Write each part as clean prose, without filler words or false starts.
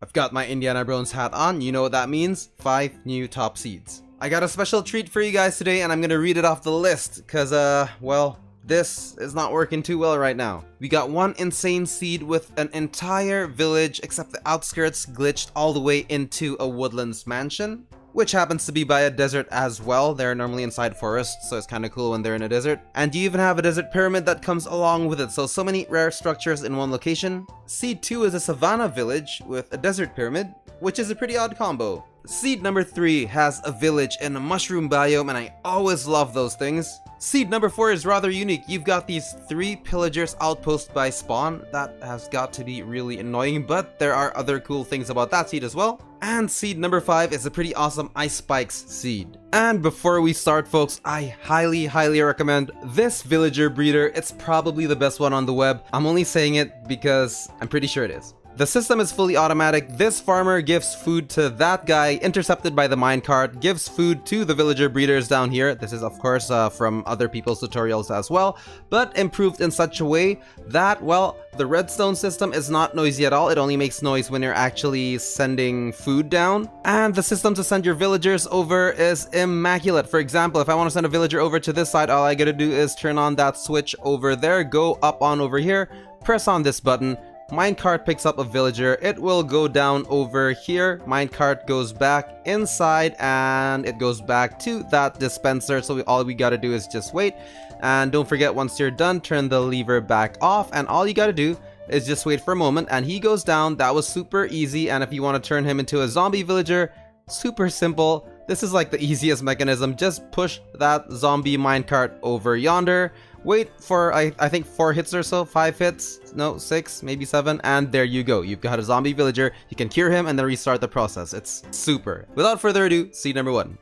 I've got my Indiana Jones hat on, you know what that means? 5 new top seeds. I got a special treat for you guys today and I'm gonna read it off the list, cause well, this is not working too well right now. We got one insane seed with an entire village except the outskirts glitched all the way into a woodlands mansion, which happens to be by a desert as well. They're normally inside forests, so it's kind of cool when they're in a desert. And you even have a desert pyramid that comes along with it, so many rare structures in one location. Seed 2 is a Savannah village with a desert pyramid, which is a pretty odd combo. Seed number 3 has a village in a mushroom biome, and I always love those things. Seed number 4 is rather unique. You've got these 3 pillagers outpost by spawn. That has got to be really annoying, but there are other cool things about that seed as well. And seed number 5 is a pretty awesome ice spikes seed. And before we start, folks, I highly recommend this villager breeder. It's probably the best one on the web. I'm only saying it because I'm pretty sure it is. The system is fully automatic. This farmer gives food to that guy, intercepted by the minecart, gives food to the villager breeders down here. This is of course from other people's tutorials as well, but improved in such a way that, well, the redstone system is not noisy at all. It only makes noise when you're actually sending food down. And the system to send your villagers over is immaculate. For example, if I want to send a villager over to this side, all I gotta do is turn on that switch over there, go up on over here, press on this button, minecart picks up a villager, it will go down over here, minecart goes back inside, and it goes back to that dispenser. So all we gotta do is just wait, and don't forget, once you're done, turn the lever back off, and all you gotta do is just wait for a moment, and he goes down. That was super easy. And if you want to turn him into a zombie villager, super simple. This is like the easiest mechanism. Just push that zombie minecart over yonder, wait for I think 4 hits or so, 5 hits, no, 6, maybe 7, and there you go. You've got a zombie villager. You can cure him and then restart the process. It's super. Without further ado, seed number 1.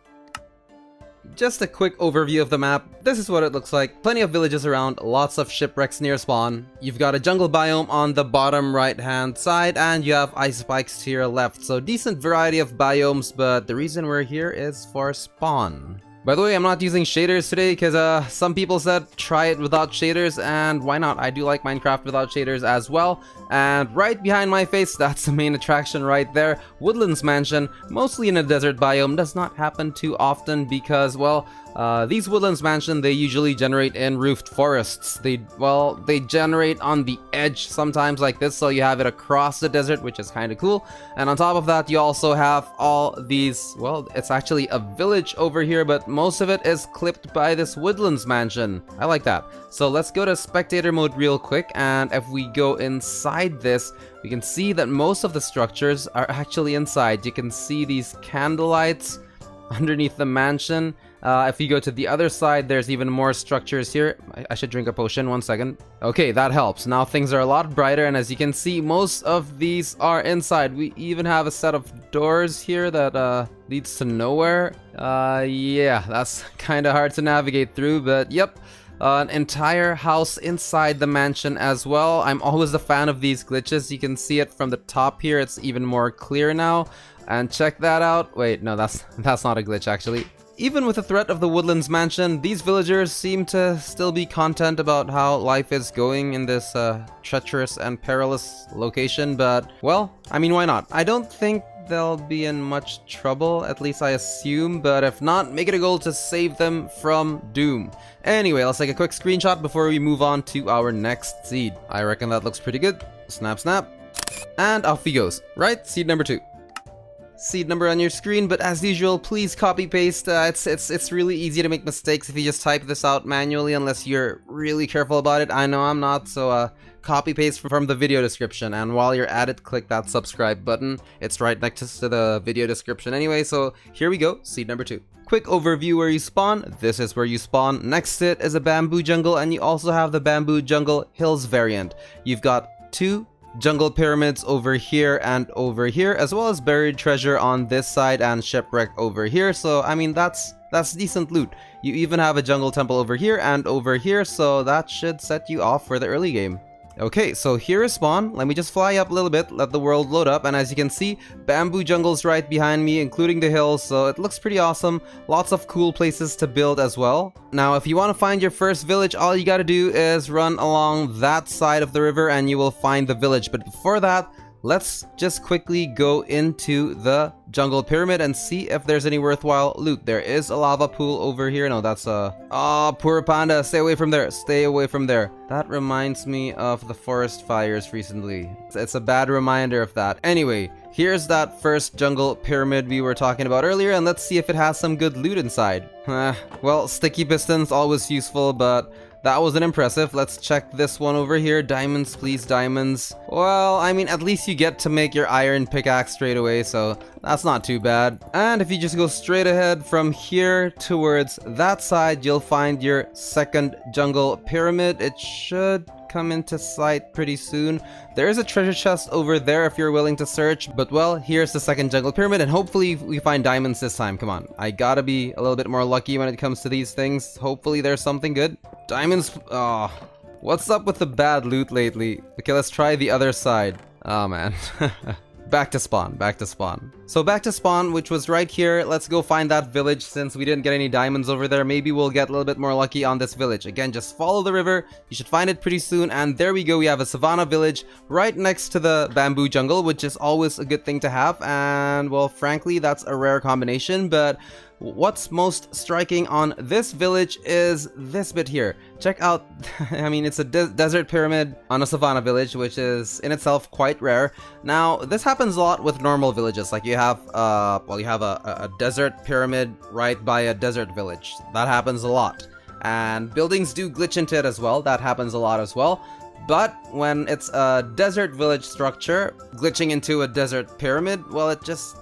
Just a quick overview of the map. This is what it looks like. Plenty of villages around, lots of shipwrecks near spawn. You've got a jungle biome on the bottom right hand side, and you have ice spikes to your left. So decent variety of biomes, but the reason we're here is for spawn. By the way, I'm not using shaders today because some people said try it without shaders, and why not? I do like Minecraft without shaders as well. And right behind my face, that's the main attraction right there. Woodlands Mansion, mostly in a desert biome, does not happen too often because, well, these Woodlands Mansion, they usually generate in roofed forests. They generate on the edge sometimes like this, so you have it across the desert, which is kind of cool. And on top of that, you also have all these, well, it's actually a village over here, but most of it is clipped by this Woodlands Mansion. I like that. So let's go to spectator mode real quick, and if we go inside this, we can see that most of the structures are actually inside. You can see these candlelights underneath the mansion. If you go to the other side, there's even more structures here. I should drink a potion, 1 second. Okay, that helps. Now things are a lot brighter, and as you can see, most of these are inside. We even have a set of doors here that leads to nowhere. Yeah, that's kind of hard to navigate through, but yep. An entire house inside the mansion as well. I'm always a fan of these glitches. You can see it from the top here. It's even more clear now. And check that out. Wait, no, that's not a glitch actually. Even with the threat of the Woodlands Mansion, these villagers seem to still be content about how life is going in this treacherous and perilous location, but, well, I mean, why not? I don't think they'll be in much trouble, at least I assume, but if not, make it a goal to save them from doom. Anyway, let's take a quick screenshot before we move on to our next seed. I reckon that looks pretty good. Snap, snap. And off he goes. Right, seed number 2. Seed number on your screen, but as usual, please copy paste. It's really easy to make mistakes if you just type this out manually, unless you're really careful about it. I know I'm not, so copy paste from the video description, and while you're at it, click that subscribe button. It's right next to the video description anyway. So here we go, seed number 2. Quick overview where you spawn. This is where you spawn. Next to it is a bamboo jungle, and you also have the Bamboo Jungle Hills variant. You've got 2 jungle pyramids over here and over here, as well as buried treasure on this side and shipwreck over here. So I mean, that's decent loot. You even have a jungle temple over here and over here, so that should set you off for the early game. Okay, so here is spawn. Let me just fly up a little bit, let the world load up, and as you can see, bamboo jungle's right behind me, including the hills, so it looks pretty awesome. Lots of cool places to build as well. Now, if you want to find your first village, all you gotta do is run along that side of the river and you will find the village. But before that, let's just quickly go into the jungle pyramid and see if there's any worthwhile loot. There is a lava pool over here. No, that's a... Oh, poor panda. Stay away from there. Stay away from there. That reminds me of the forest fires recently. It's a bad reminder of that. Anyway, here's that first jungle pyramid we were talking about earlier, and let's see if it has some good loot inside. Well, sticky pistons, always useful, but that wasn't impressive. Let's check this one over here. Diamonds, please, diamonds. Well, I mean, at least you get to make your iron pickaxe straight away, so that's not too bad. And if you just go straight ahead from here towards that side, you'll find your second jungle pyramid. It should come into sight pretty soon. There is a treasure chest over there if you're willing to search, but well, here's the second jungle pyramid, and hopefully we find diamonds this time. Come on, I gotta be a little bit more lucky when it comes to these things. Hopefully there's something good. Diamonds. Oh, what's up with the bad loot lately? Okay, let's try the other side. Oh man. Back to spawn, back to spawn. So back to spawn, which was right here. Let's go find that village since we didn't get any diamonds over there. Maybe we'll get a little bit more lucky on this village. Again, just follow the river. You should find it pretty soon. And there we go. We have a Savannah village right next to the bamboo jungle, which is always a good thing to have. And well, frankly, that's a rare combination, but what's most striking on this village is this bit here. Check out, I mean, it's a desert pyramid on a Savannah village, which is in itself quite rare. Now, this happens a lot with normal villages. Like you have, well, you have a desert pyramid right by a desert village. That happens a lot. And buildings do glitch into it as well. That happens a lot as well. But when it's a desert village structure glitching into a desert pyramid, well, it's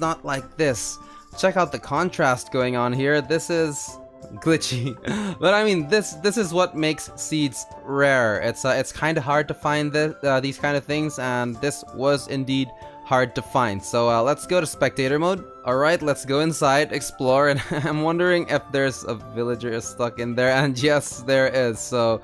not like this. Check out the contrast going on here. This is glitchy, but I mean, this is what makes seeds rare. It's kind of hard to find these kind of things, and this was indeed hard to find. So let's go to spectator mode. All right, let's go inside, explore, and I'm wondering if there's a villager stuck in there, and yes, there is. So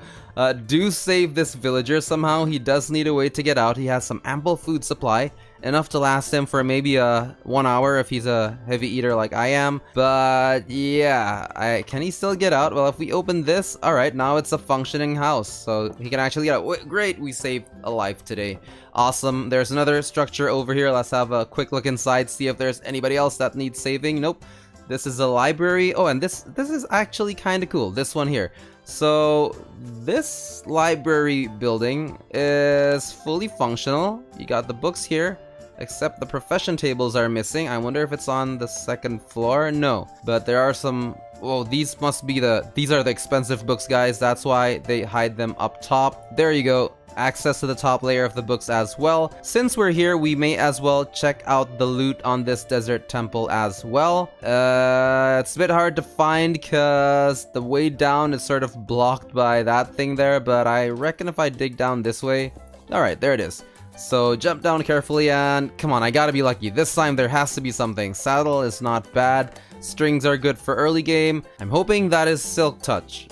do save this villager somehow. He does need a way to get out. He has some ample food supply, enough to last him for maybe 1 hour if he's a heavy eater like I am. But yeah, can he still get out? Well, if we open this, all right, now it's a functioning house, so he can actually get out. Great, we saved a life today. Awesome. There's another structure over here. Let's have a quick look inside, see if there's anybody else that needs saving. Nope. This is a library. Oh, and this is actually kind of cool. This one here. So this library building is fully functional. You got the books here, except the profession tables are missing. I wonder if it's on the second floor. No, but there are some. Well, these are the expensive books, guys. That's why they hide them up top. There you go. Access to the top layer of the books as well. Since we're here, we may as well check out the loot on this desert temple as well. It's a bit hard to find because the way down is sort of blocked by that thing there, but I reckon if I dig down this way... Alright, there it is. So jump down carefully and come on, I gotta be lucky. This time there has to be something. Saddle is not bad. Strings are good for early game. I'm hoping that is Silk Touch.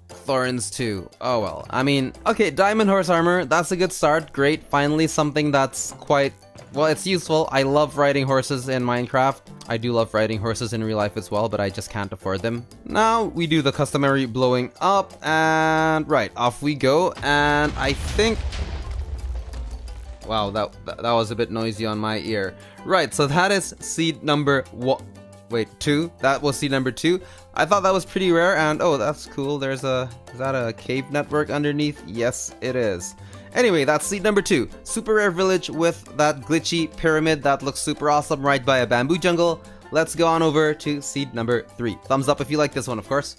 Thorns too. Oh well. I mean, okay, diamond horse armor. That's a good start. Great. Finally something that's quite... Well, it's useful. I love riding horses in Minecraft. I do love riding horses in real life as well, but I just can't afford them. Now we do the customary blowing up and... Right, off we go. And I think... Wow, that was a bit noisy on my ear. Right, so that is seed number 2. That was seed number 2. I thought that was pretty rare, and oh, that's cool. Is that a cave network underneath? Yes, it is. Anyway, that's seed number 2. Super rare village with that glitchy pyramid that looks super awesome right by a bamboo jungle. Let's go on over to seed number 3. Thumbs up if you like this one, of course.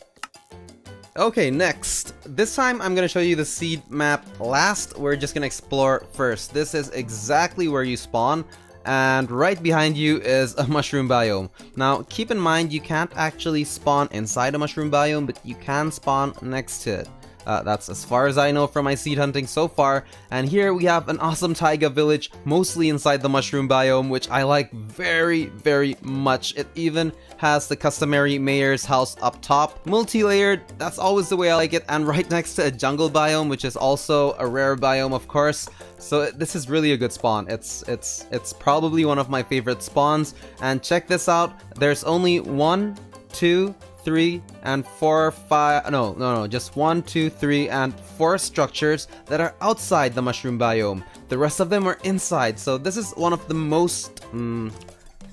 Okay, next. This time I'm going to show you the seed map last. We're just going to explore first. This is exactly where you spawn. And right behind you is a mushroom biome. Now, keep in mind you can't actually spawn inside a mushroom biome, but you can spawn next to it. That's as far as I know from my seed hunting so far. And here we have an awesome taiga village, mostly inside the mushroom biome, which I like very, very much. It even has the customary mayor's house up top. Multi-layered, that's always the way I like it. And right next to a jungle biome, which is also a rare biome, of course. So this is really a good spawn. It's probably one of my favorite spawns. And check this out. There's only 1, 2, 3 3, and 4, 5. No. Just 1, 2, 3, and 4 structures that are outside the mushroom biome. The rest of them are inside. So this is one of the most.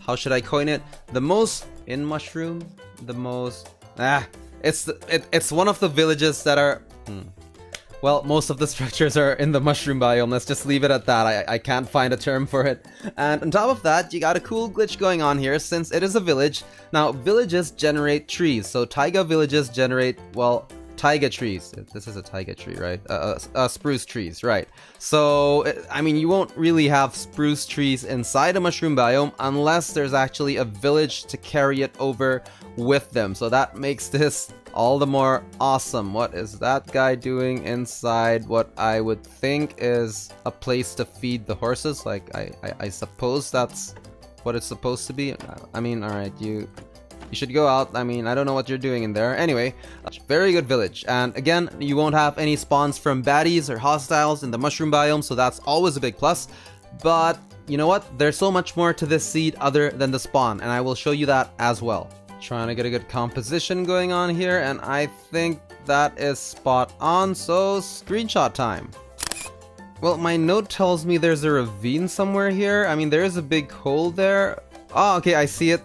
How should I coin it? The most in mushroom. The most. It's one of the villages that are. Well, most of the structures are in the mushroom biome. Let's just leave it at that. I can't find a term for it. And on top of that, you got a cool glitch going on here since it is a village. Now, villages generate trees. So taiga villages generate, well, taiga trees. This is a taiga tree, right? Spruce trees, right? So, I mean, you won't really have spruce trees inside a mushroom biome unless there's actually a village to carry it over with them. So that makes this all the more awesome. What is that guy doing inside what I would think is a place to feed the horses? Like, I suppose that's what it's supposed to be. I mean, alright, you should go out. I mean, I don't know what you're doing in there. Anyway, very good village. And again, you won't have any spawns from baddies or hostiles in the mushroom biome, so that's always a big plus. But you know what? There's so much more to this seed other than the spawn, and I will show you that as well. Trying to get a good composition going on here, and I think that is spot on, so screenshot time. Well, my note tells me there's a ravine somewhere here. I mean, there is a big hole there. Oh, okay, I see it.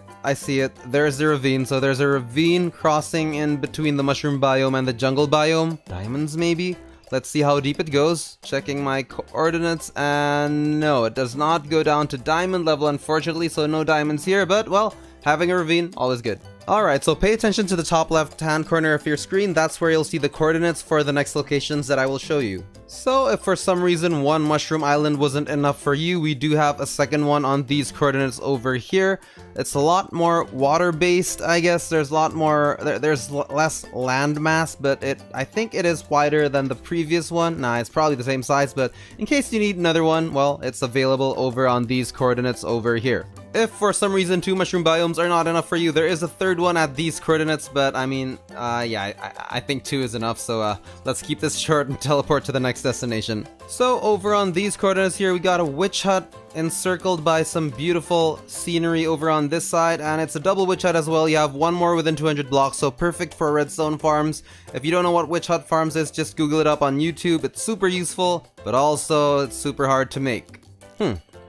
There's the ravine. So there's a ravine crossing in between the mushroom biome and the jungle biome. Diamonds, maybe? Let's see how deep it goes. Checking my coordinates, and no, it does not go down to diamond level, unfortunately, so no diamonds here, but, well, having a ravine, always good. Alright, so pay attention to the top left-hand corner of your screen. That's where you'll see the coordinates for the next locations that I will show you. So, if for some reason one mushroom island wasn't enough for you, we do have a second one on these coordinates over here. It's a lot more water-based, I guess. There's a lot more, there's less land mass, but I think it is wider than the previous one. Nah, it's probably the same size, but in case you need another one, well, it's available over on these coordinates over here. If for some reason 2 mushroom biomes are not enough for you, there is a third one at these coordinates, but I mean, yeah, I think 2 is enough, so let's keep this short and teleport to the next destination. So over on these coordinates here, we got a witch hut encircled by some beautiful scenery over on this side, and it's a double witch hut as well. You have one more within 200 blocks, so perfect for redstone farms. If you don't know what witch hut farms is, just Google it up on YouTube. It's super useful, but also it's super hard to make.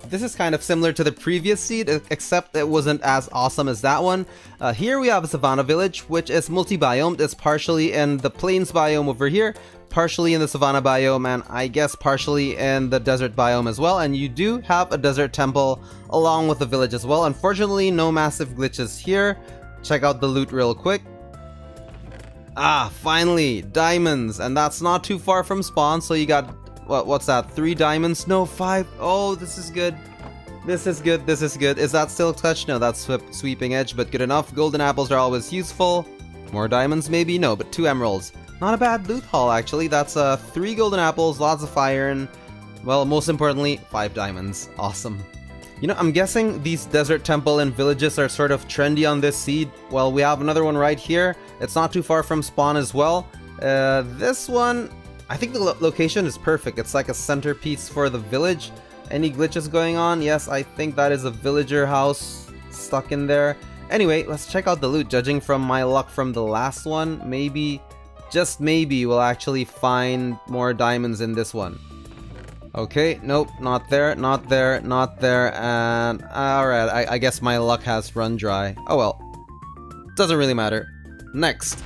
This is kind of similar to the previous seed, except it wasn't as awesome as that one. Here we have a Savannah village, which is multi-biomed. It's partially in the plains biome over here, partially in the Savannah biome, and I guess partially in the desert biome as well. And you do have a desert temple along with the village as well. Unfortunately, no massive glitches here. Check out the loot real quick. Ah, finally, diamonds, and that's not too far from spawn, so you got... What's that? 3 diamonds? No, 5. Oh, this is good. This is good. Is that still touch? No, that's sweeping edge, but good enough. Golden apples are always useful. More diamonds, maybe? No, but 2 emeralds. Not a bad loot haul, actually. That's 3 golden apples, lots of iron. Well, most importantly, 5 diamonds. Awesome. You know, I'm guessing these desert temple and villages are sort of trendy on this seed. Well, we have another one right here. It's not too far from spawn as well. This one... I think the location is perfect. It's like a centerpiece for the village. Any glitches going on? Yes, I think that is a villager house stuck in there. Anyway, let's check out the loot. Judging from my luck from the last one, maybe, just maybe, we'll actually find more diamonds in this one. Okay, nope, not there, and alright, I guess my luck has run dry. Oh well, doesn't really matter. Next.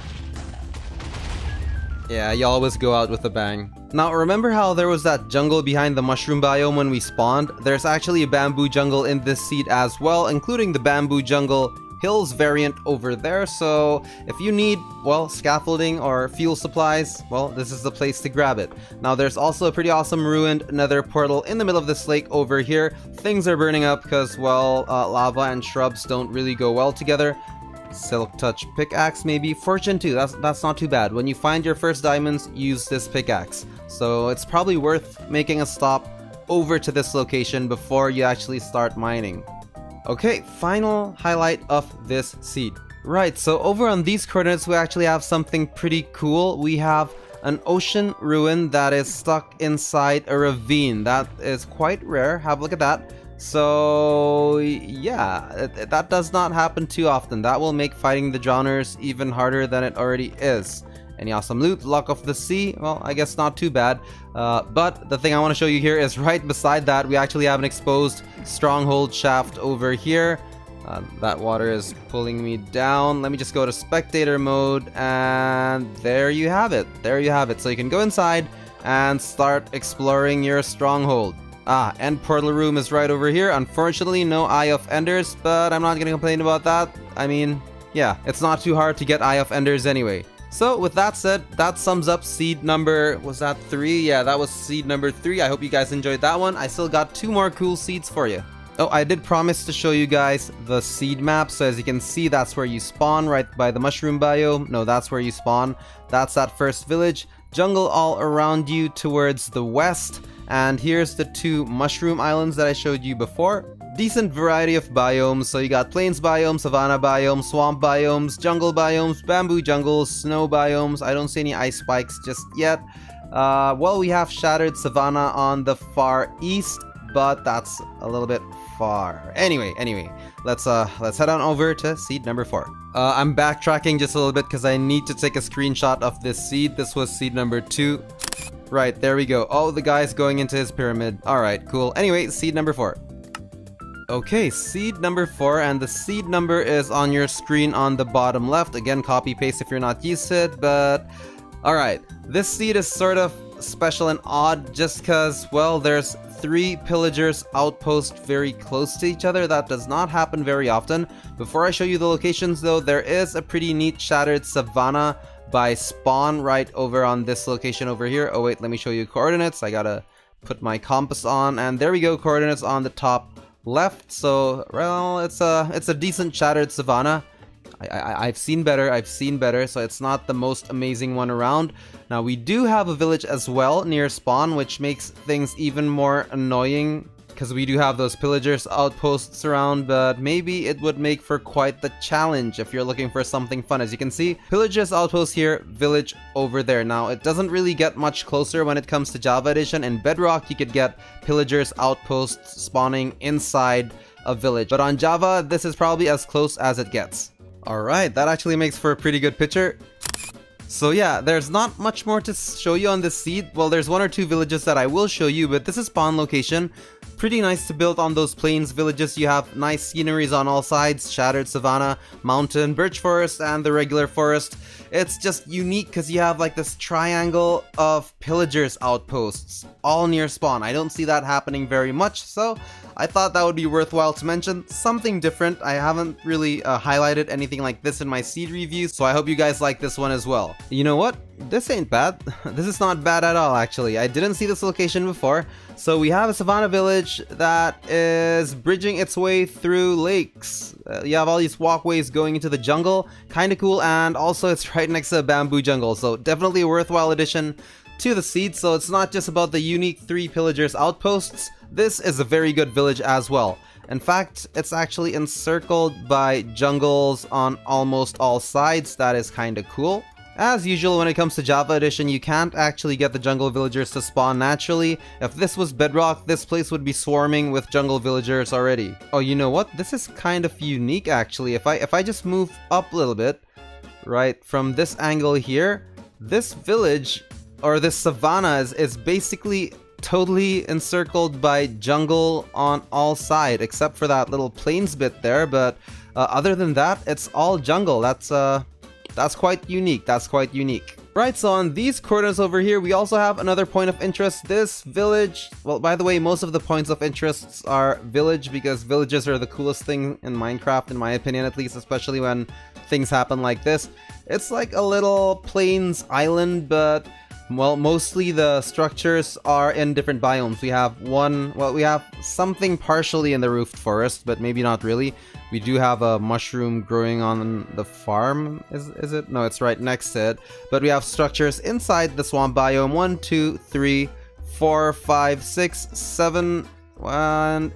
Yeah, you always go out with a bang. Now, remember how there was that jungle behind the mushroom biome when we spawned? There's actually a bamboo jungle in this seed as well, including the Bamboo Jungle Hills variant over there, so if you need, well, scaffolding or fuel supplies, well, this is the place to grab it. Now, there's also a pretty awesome ruined nether portal in the middle of this lake over here. Things are burning up because, well, lava and shrubs don't really go well together. Silk touch pickaxe, maybe. Fortune 2, that's not too bad. When you find your first diamonds, use this pickaxe. So it's probably worth making a stop over to this location before you actually start mining. Okay, final highlight of this seed. Right, so over on these coordinates we actually have something pretty cool. We have an ocean ruin that is stuck inside a ravine. That is quite rare. Have a look at that. So yeah, that does not happen too often. That will make fighting the drowners even harder than it already is. Any awesome loot? Luck of the Sea? Well, I guess not too bad. But the thing I want to show you here is right beside that, we actually have an exposed stronghold shaft over here. That water is pulling me down. Let me just go to spectator mode, and there you have it. There you have it. So you can go inside and start exploring your stronghold. End portal room is right over here. Unfortunately, no Eye of Enders, but I'm not going to complain about that. I mean, yeah, it's not too hard to get Eye of Enders anyway. So with that said, that sums up seed number, was that 3? Yeah, that was seed number 3. I hope you guys enjoyed that one. I still got 2 more cool seeds for you. Oh, I did promise to show you guys the seed map. So as you can see, that's where you spawn, right by the mushroom biome. No, that's where you spawn. That's that first village. Jungle all around you towards the west. And here's the 2 mushroom islands that I showed you before. Decent variety of biomes, so you got plains biome, savanna biome, swamp biomes, jungle biomes, bamboo jungles, snow biomes. I don't see any ice spikes just yet. Well, we have shattered savanna on the far east, but that's a little bit far. Anyway, let's head on over to seed number 4. I'm backtracking just a little bit because I need to take a screenshot of this seed. This was seed number 2. Right, there we go. Oh, the guy's going into his pyramid. Alright, cool. Anyway, seed number 4. Okay, seed number 4, and the seed number is on your screen on the bottom left. Again, copy paste if you're not used to it, but alright. This seed is sort of special and odd just because, well, there's 3 pillagers outposts very close to each other. That does not happen very often. Before I show you the locations though, there is a pretty neat shattered savanna by spawn right over on this location over here. Oh wait, let me show you coordinates. I gotta put my compass on, and there we go, coordinates on the top left. So well, it's a decent shattered savanna. I've seen better, so it's not the most amazing one around. Now we do have a village as well near spawn, which makes things even more annoying because we do have those pillagers outposts around, but maybe it would make for quite the challenge if you're looking for something fun. As you can see, pillagers outpost here, village over there. Now it doesn't really get much closer when it comes to Java Edition. In Bedrock you could get pillagers outposts spawning inside a village, but on Java this is probably as close as it gets. Alright, that actually makes for a pretty good picture. So yeah, there's not much more to show you on this seed. Well, there's 1 or 2 villages that I will show you, but this is spawn location. Pretty nice to build on those plains villages. You have nice sceneries on all sides, shattered savanna, mountain, birch forest, and the regular forest. It's just unique because you have like this triangle of pillagers outposts all near spawn. I don't see that happening very much, so I thought that would be worthwhile to mention. Something different. I haven't really highlighted anything like this in my seed reviews, so I hope you guys like this one as well. You know what? This ain't bad. This is not bad at all, actually. I didn't see this location before. So we have a savanna village that is bridging its way through lakes. You have all these walkways going into the jungle. Kind of cool, and also it's right next to a bamboo jungle, so definitely a worthwhile addition to the seed. So it's not just about the unique 3 pillagers outposts. This is a very good village as well. In fact, it's actually encircled by jungles on almost all sides. That is kind of cool. As usual, when it comes to Java Edition, you can't actually get the jungle villagers to spawn naturally. If this was Bedrock, this place would be swarming with jungle villagers already. Oh, you know what? This is kind of unique actually. If I just move up a little bit, right, from this angle here, this village, or this savanna is basically totally encircled by jungle on all sides, except for that little plains bit there, but other than that, it's all jungle. That's quite unique. Right, so on these coordinates over here, we also have another point of interest. This village, well, by the way, most of the points of interest are village because villages are the coolest thing in Minecraft, in my opinion at least, especially when things happen like this. It's like a little plains island, but well, mostly the structures are in different biomes. We have something partially in the roofed forest, but maybe not really. We do have a mushroom growing on the farm, is it? No, it's right next to it. But we have structures inside the swamp biome. 1, 2, 3, 4, 5, 6, 7,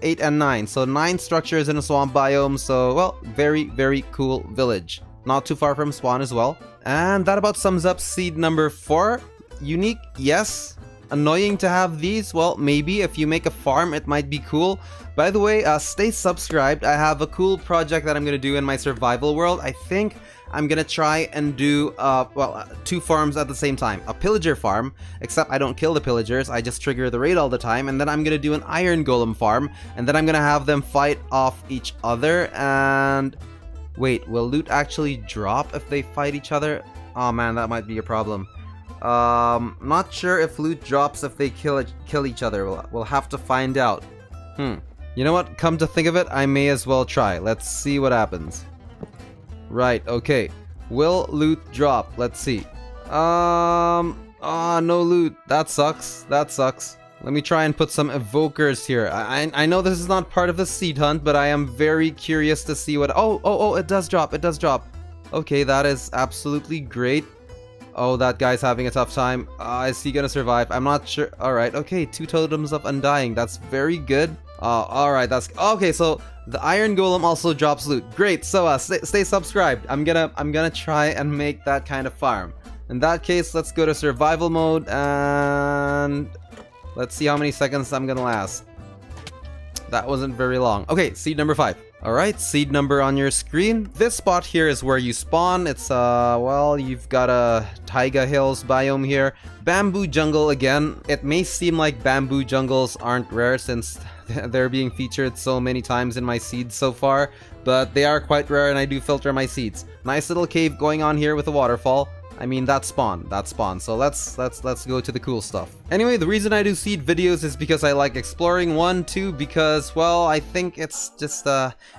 8, and 9. So 9 structures in a swamp biome. So, well, very, very cool village. Not too far from spawn as well. And that about sums up seed number 4. Unique, yes. annoying to have these? Well, maybe if you make a farm, it might be cool. By the way, stay subscribed. I have a cool project that I'm gonna do in my survival world. I think I'm gonna try and do, two farms at the same time. A pillager farm, except I don't kill the pillagers, I just trigger the raid all the time, and then I'm gonna do an iron golem farm, and then I'm gonna have them fight off each other, and... Wait, will loot actually drop if they fight each other? Oh man, that might be a problem. Not sure if loot drops if they kill each other. We'll have to find out. You know what? Come to think of it, I may as well try. Let's see what happens. Right, okay. Will loot drop? Let's see. No loot. That sucks. That sucks. Let me try and put some evokers here. I know this is not part of the seed hunt, but I am very curious to see what... Oh, it does drop. It does drop. Okay, that is absolutely great. Oh, that guy's having a tough time. Is he gonna survive? I'm not sure. Alright, okay. 2 totems of undying. That's very good. Alright, that's... Okay, so the iron golem also drops loot. Great, so stay subscribed. I'm gonna try and make that kind of farm. In that case, let's go to survival mode and... Let's see how many seconds I'm gonna last. That wasn't very long. Okay, seed number 5. Alright, seed number on your screen. This spot here is where you spawn. It's, well, you've got a Taiga Hills biome here. Bamboo Jungle again. It may seem like bamboo jungles aren't rare since they're being featured so many times in my seeds so far, but they are quite rare and I do filter my seeds. Nice little cave going on here with a waterfall. I mean, that's spawn. So let's go to the cool stuff. Anyway, the reason I do seed videos is because I like exploring. 1, 2, because, well, I think it's just,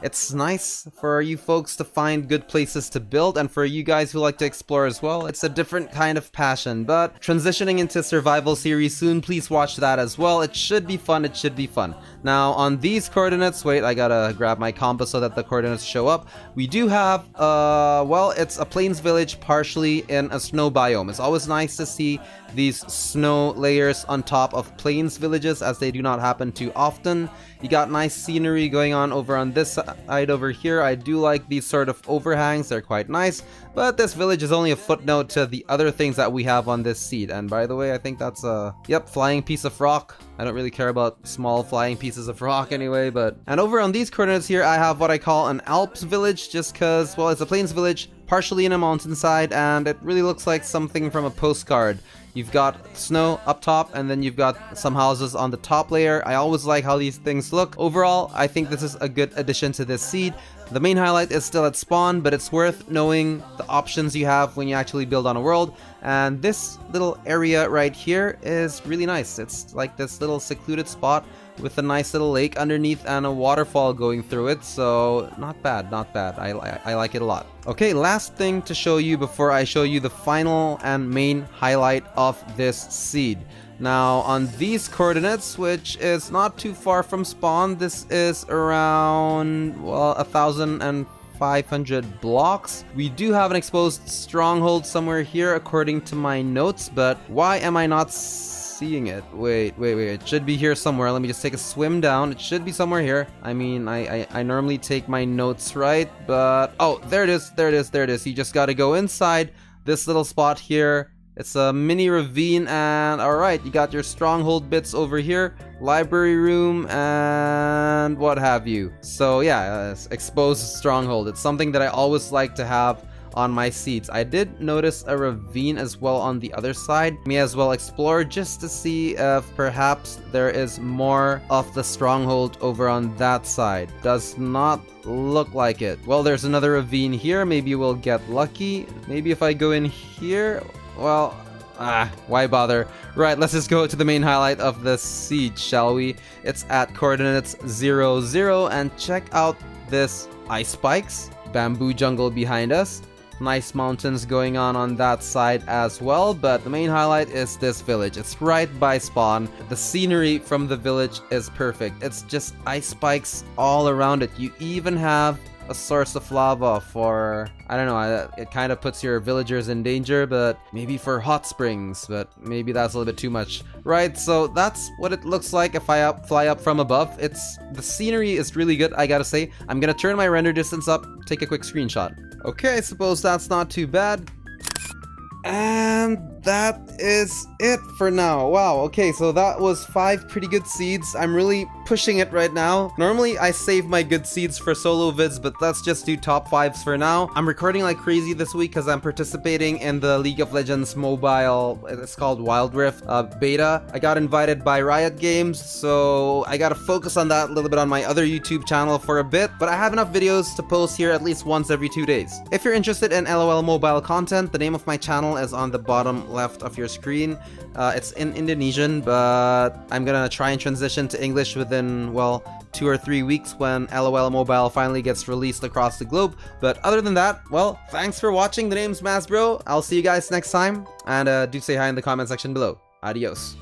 it's nice for you folks to find good places to build, and for you guys who like to explore as well. It's a different kind of passion, but transitioning into survival series soon, please watch that as well. It should be fun, it should be fun. Now, on these coordinates, wait, I gotta grab my compass so that the coordinates show up. We do have, well, it's a plains village partially in a snow biome. It's always nice to see these snow layers on top of plains villages, as they do not happen too often. You got nice scenery going on over on this side over here. I do like these sort of overhangs, they're quite nice, but this village is only a footnote to the other things that we have on this seed. And by the way, I think that's a, yep, flying piece of rock. I don't really care about small flying pieces of rock anyway, but... And over on these coordinates here, I have what I call an Alps village, just because, well, it's a plains village, partially in a mountainside, and it really looks like something from a postcard. You've got snow up top, and then you've got some houses on the top layer. I always like how these things look. Overall, I think this is a good addition to this seed. The main highlight is still at spawn, but it's worth knowing the options you have when you actually build on a world. And this little area right here is really nice. It's like this little secluded spot with a nice little lake underneath and a waterfall going through it, so not bad, not bad. I like it a lot. Okay, last thing to show you before I show you the final and main highlight of this seed. Now, on these coordinates, which is not too far from spawn, this is around, well, 1,500 blocks. We do have an exposed stronghold somewhere here according to my notes, but why am I not seeing it? Wait, it should be here somewhere. Let me just take a swim down. It should be somewhere here. I mean, I normally take my notes right, but oh, there it is. You just gotta go inside this little spot here. It's a mini ravine, and alright, you got your stronghold bits over here, library room, and what have you. So yeah, exposed stronghold. It's something that I always like to have on my seeds. I did notice a ravine as well on the other side. May as well explore just to see if perhaps there is more of the stronghold over on that side. Does not look like it. Well, there's another ravine here. Maybe we'll get lucky. Maybe if I go in here, well, why bother? Right, let's just go to the main highlight of the siege, shall we? It's at coordinates 0, 0, and check out this ice spikes, bamboo jungle behind us. Nice mountains going on that side as well, but the main highlight is this village. It's right by spawn. The scenery from the village is perfect. It's just ice spikes all around it. You even have a source of lava for, I don't know, it kind of puts your villagers in danger, but maybe for hot springs, but maybe that's a little bit too much. Right, so that's what it looks like if I fly up from above. The scenery is really good, I gotta say. I'm gonna turn my render distance up, take a quick screenshot. Okay, I suppose that's not too bad. And that is it for now. Wow, okay, so that was 5 pretty good seeds. I'm really pushing it right now. Normally, I save my good seeds for solo vids, but let's just do top 5s for now. I'm recording like crazy this week because I'm participating in the League of Legends mobile, it's called Wild Rift beta. I got invited by Riot Games, so I gotta focus on that a little bit on my other YouTube channel for a bit, but I have enough videos to post here at least once every 2 days. If you're interested in LOL mobile content, the name of my channel is on the bottom left of your screen. It's in Indonesian, but I'm gonna try and transition to English within, well, 2 or 3 weeks when LOL Mobile finally gets released across the globe. But other than that, well, thanks for watching. The name's MazBro. I'll see you guys next time, and do say hi in the comment section below. Adios.